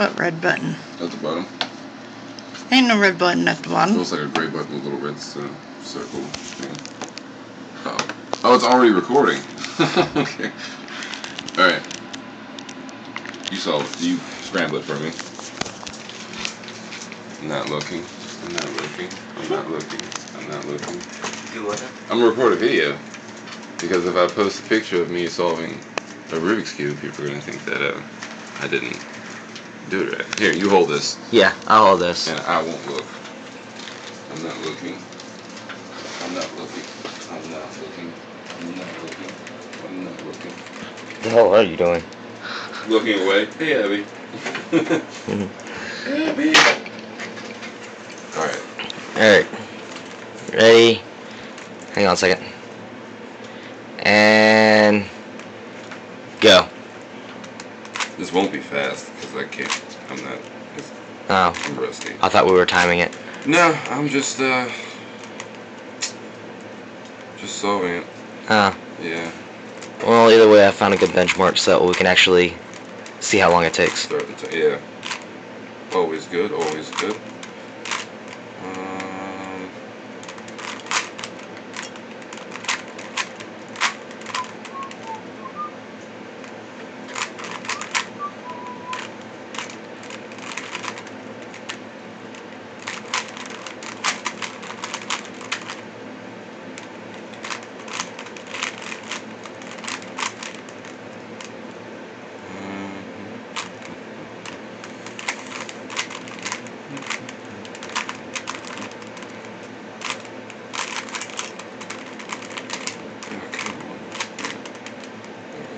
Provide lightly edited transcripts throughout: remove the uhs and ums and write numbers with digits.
What red button? At the bottom. Ain't no red button at the It bottom. looks like a gray button with a little red circle. Yeah. Oh, it's already recording. Okay. Alright. You scramble it for me. I'm not looking. I'm not looking. I'm not looking. I'm not looking. Do what? I'm gonna record a video. Because if I post a picture of me solving a Rubik's Cube, people are gonna think that I didn't do it right. Here, you hold this. Yeah, I'll hold this. And I won't look. I'm not looking. I'm not looking. I'm not looking. I'm not looking. I'm not looking. What the hell are you doing? Looking away. Hey, Abby. Hey, Abby. Alright. Alright. Ready? Hang on a second. And go. This won't be fast because I can't. I'm not. Oh. I'm rusty. I thought we were timing it. No, I'm just solving it. Oh. Yeah. Well, either way, I found a good benchmark so that we can actually see how long it takes. Yeah. Always good. Always good.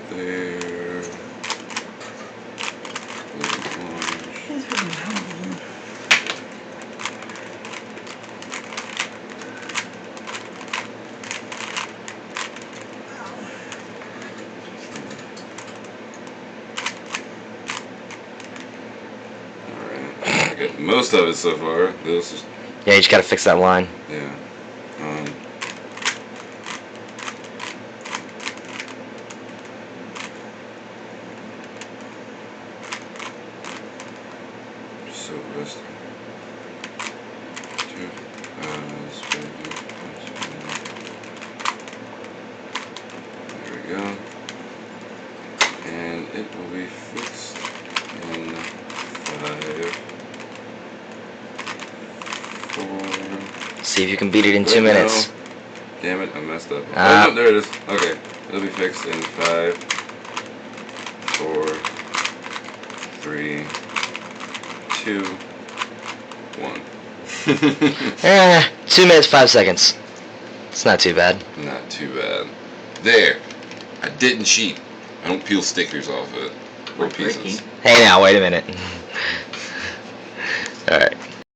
There. I got most of it so far. This is. Yeah, you just gotta fix that line. Yeah. So rusty. There we go. And it will be fixed in 5, 4. See if you can beat it in 2 minutes. No. Damn it, I messed up. Ah. Oh, no, there it is. Okay. It'll be fixed in 5, 4, 3, 2, 1. 2 minutes, 5 seconds. It's not too bad. Not too bad. There. I didn't cheat. I don't peel stickers off it. Or pieces. Hey now, wait a minute.